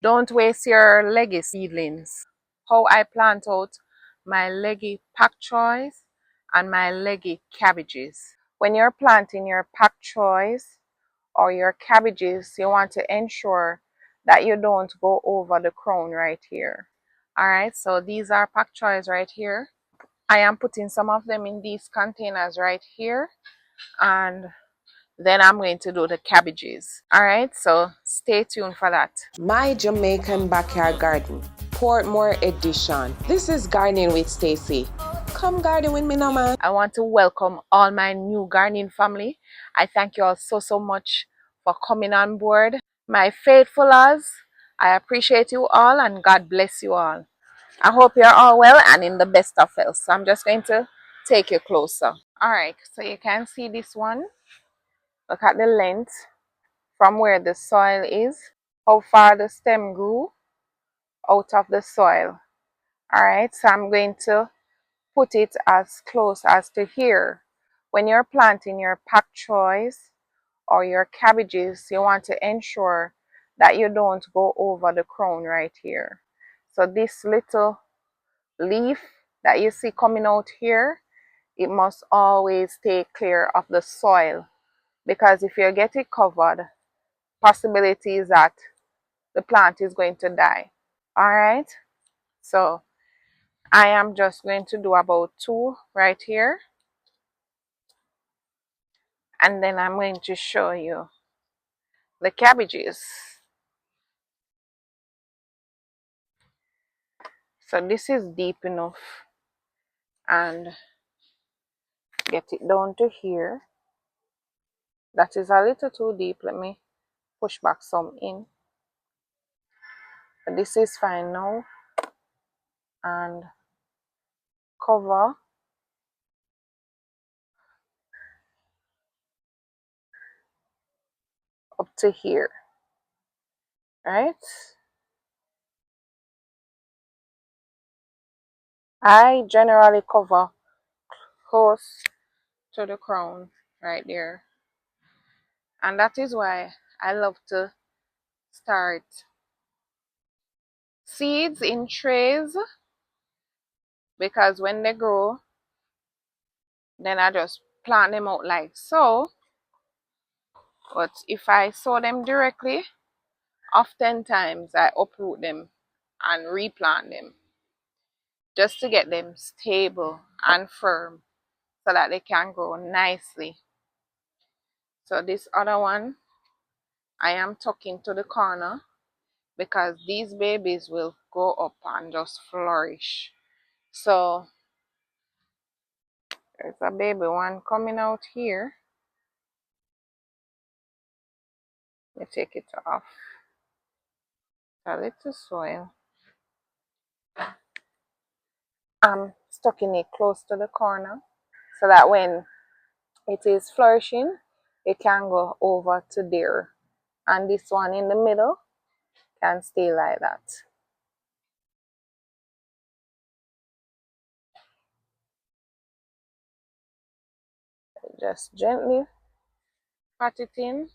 Don't waste your leggy seedlings. How I plant out my leggy pak choys and my leggy cabbages. When you're planting your pak choys or your cabbages, you want to ensure that you don't go over the crown right here. Alright, so these are pak choys right here. I am putting some of them in these containers right here, and then I'm going to do the cabbages. Alright, so stay tuned for that. My Jamaican Backyard Garden, Portmore edition. This is Gardening with Stacey. Come garden with me now, man. I want to welcome all my new gardening family. I thank you all so much for coming on board. My faithfulers, I appreciate you all and God bless you all. I hope you're all well and in the best of health. So I'm just going to take you closer. Alright, so you can see this one. Look at the length from where the soil is, how far the stem grew out of the soil. Alright, so I'm going to put it as close as to here. When you're planting your pak choys or your cabbages, you want to ensure that you don't go over the crown right here. So this little leaf that you see coming out here, it must always stay clear of the soil, because if you get it covered, possibility is that the plant is going to die. Alright, so I am just going to do about 2 right here, and then I'm going to show you the cabbages. So this is deep enough, and get it down to here. That is a little too deep. Let me push back some in. But this is fine now, and cover up to here, right? I generally cover close to the crown right there, and that is why I love to start seeds in trays, because when they grow, then I just plant them out like so. But if I sow them directly, oftentimes I uproot them and replant them just to get them stable and firm so that they can grow nicely. So this other one I am tucking to the corner, because these babies will go up and just flourish. So there's a baby one coming out here. Let me take it off. A little soil. I'm stucking it close to the corner so that when it is flourishing, it can go over to there. And this one in the middle can stay like that. Just gently pat it in.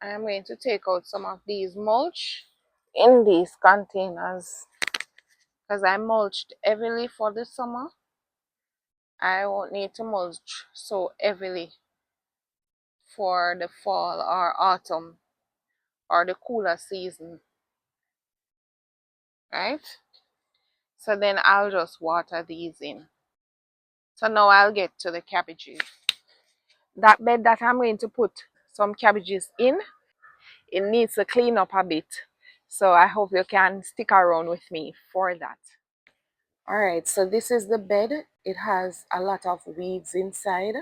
I am going to take out some of these mulch in these containers, because I mulched heavily for the summer. I won't need to mulch so heavily for the fall or autumn or the cooler season, right? So then I'll just water these in. So now I'll get to the cabbages. That bed that I'm going to put some cabbages in, it needs to clean up a bit. So I hope you can stick around with me for that. Alright, so this is the bed. It has a lot of weeds inside.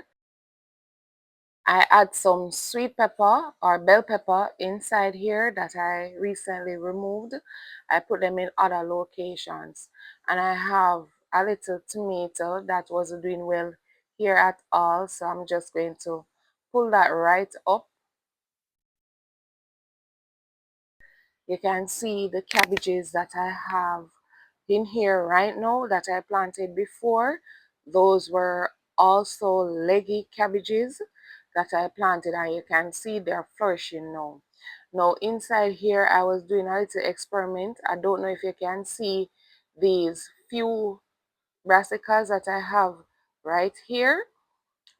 I add some sweet pepper or bell pepper inside here that I recently removed. I put them in other locations. And I have a little tomato that wasn't doing well here at all. So I'm just going to pull that right up. You can see the cabbages that I have in here right now that I planted before. Those were also leggy cabbages. that I planted, and you can see they're flourishing now. Now inside here I was doing a little experiment. I don't know if you can see these few brassicas that I have right here.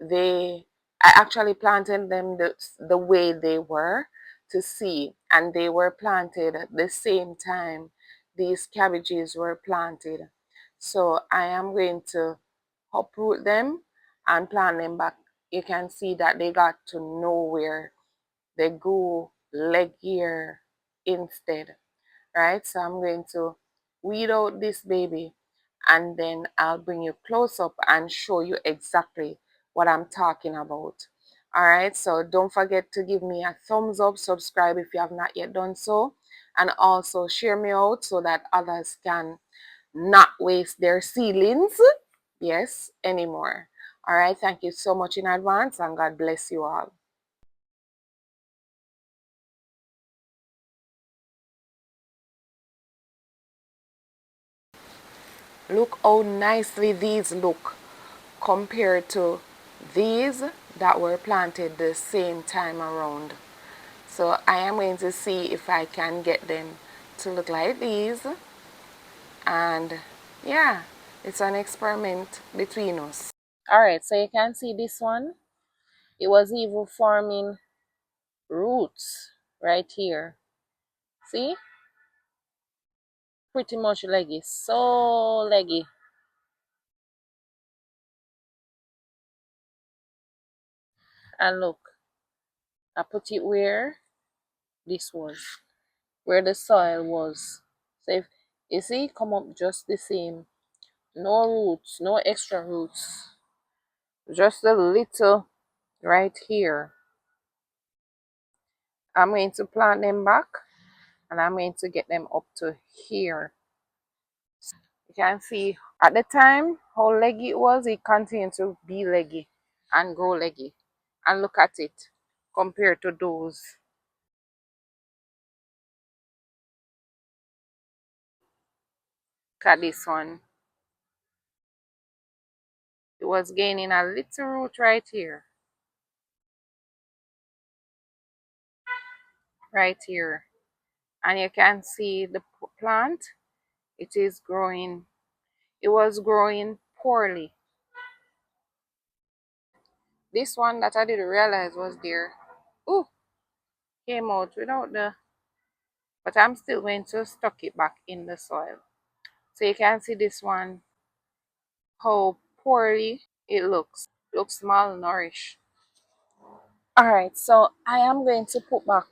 I actually planted them the way they were to see, and they were planted at the same time these cabbages were planted. So I am going to uproot them and plant them back. You can see that they got to nowhere. They go leggier instead, right? So I'm going to weed out this baby, and then I'll bring you close up and show you exactly what I'm talking about. All right, so don't forget to give me a thumbs up, subscribe if you have not yet done so, and also share me out so that others can not waste their seedlings, yes, anymore. All right, thank you so much in advance, and God bless you all. Look how nicely these look compared to these that were planted the same time around. So I am going to see if I can get them to look like these. And yeah, it's an experiment between us. Alright, so you can see this one. It was even forming roots right here. See? Pretty much leggy. So leggy. And look, I put it where this was, where the soil was. So if you see, come up just the same. No roots, no extra roots. Just a little right here. I'm going to plant them back, and I'm going to get them up to here. You can see at the time how leggy it was, it continued to be leggy and grow leggy. And look at it compared to those. Look at this one. It was gaining a little root right here. Right here. And you can see the plant. It is growing. It was growing poorly. This one that I didn't realize was there. Ooh, came out without the, but I'm still going to stuck it back in the soil. So you can see this one, how poorly it looks. Looks malnourished. Alright, so I am going to put back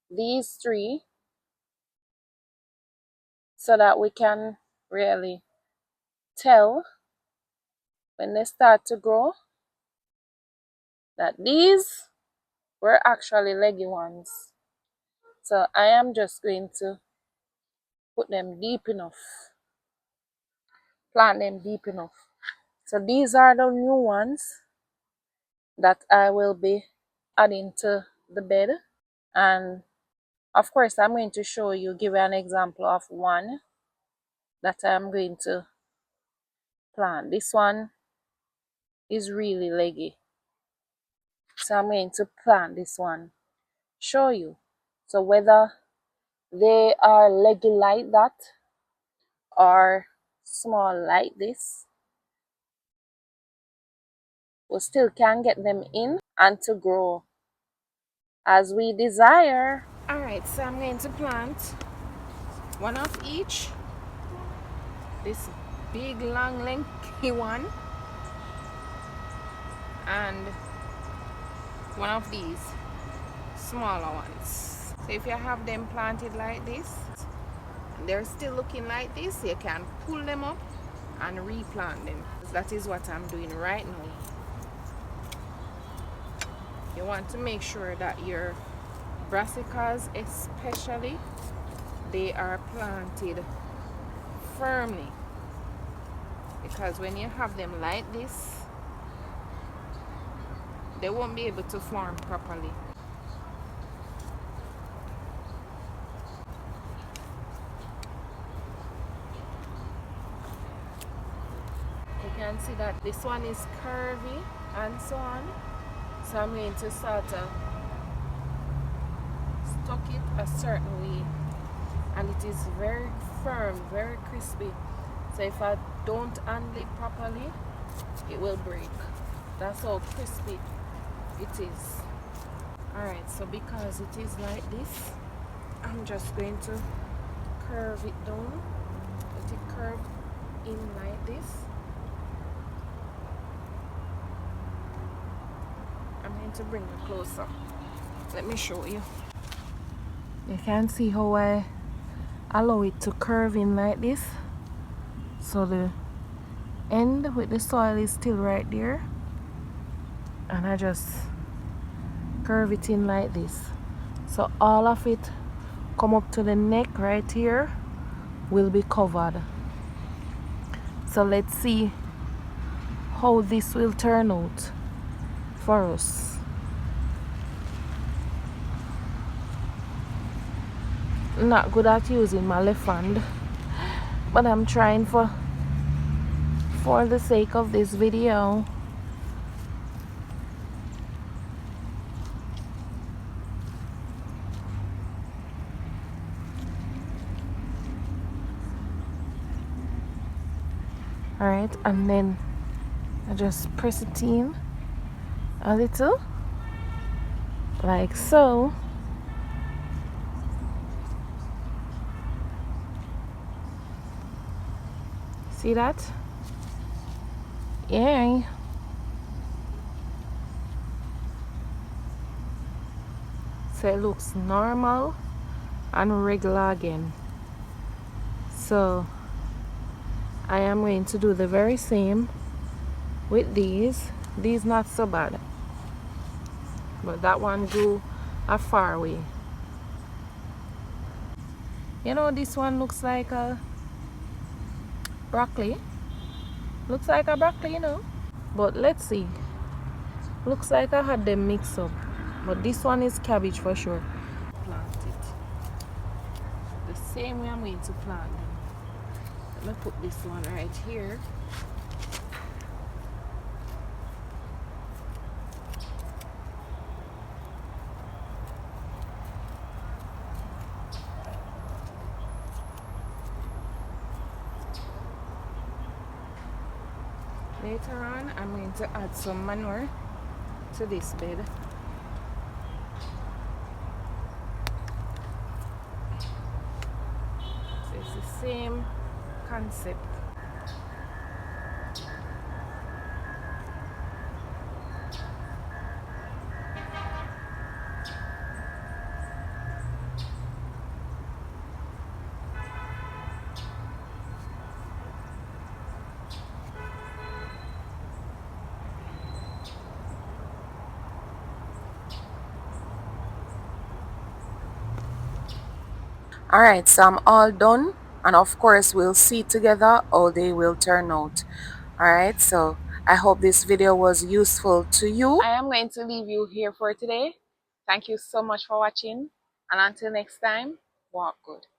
these three so that we can really tell when they start to grow that these were actually leggy ones. So I am just going to put them deep enough, plant them deep enough. So these are the new ones that I will be adding to the bed. And of course, I'm going to show you, give you an example of one that I'm going to plant. This one is really leggy. So I'm going to plant this one, show you. So whether they are leggy like that or small like this, we still can get them in and to grow as we desire. Alright, so I'm going to plant one of each. This big long lengthy one and one of these smaller ones. So if you have them planted like this, they're still looking like this, you can pull them up and replant them. That is what I'm doing right now. You want to make sure that your brassicas especially, they are planted firmly, because when you have them like this, they won't be able to form properly. You can see that this one is curvy and so on. So I'm going to sort of stuck it a certain way, and it is very firm, very crispy. So if I don't handle it properly, it will break. That's how crispy it is. Alright, so because it is like this, I'm just going to curve it down. Let it curve in like this. I'm going to bring it closer. Let me show you. You can see how I allow it to curve in like this. So the end with the soil is still right there. And I just curve it in like this. So all of it come up to the neck right here will be covered. So let's see how this will turn out for us. Not good at using my left hand, but I'm trying for the sake of this video. Alright, and then I just press it in a little, like so. See that? Yeah. So it looks normal and regular again. So I am going to do the very same with these. These not so bad, but that one grew a far way. You know, this one looks like a broccoli. Looks like a broccoli, you know. But let's see. Looks like I had them mixed up. But this one is cabbage for sure. Plant it the same way I'm going to plant them. Let me put this one right here. Later on, I'm going to add some manure to this bed. So it's the same concept. Alright, so I'm all done, and of course we'll see together how they will turn out. Alright, so I hope this video was useful to you. I am going to leave you here for today. Thank you so much for watching, and until next time, walk good.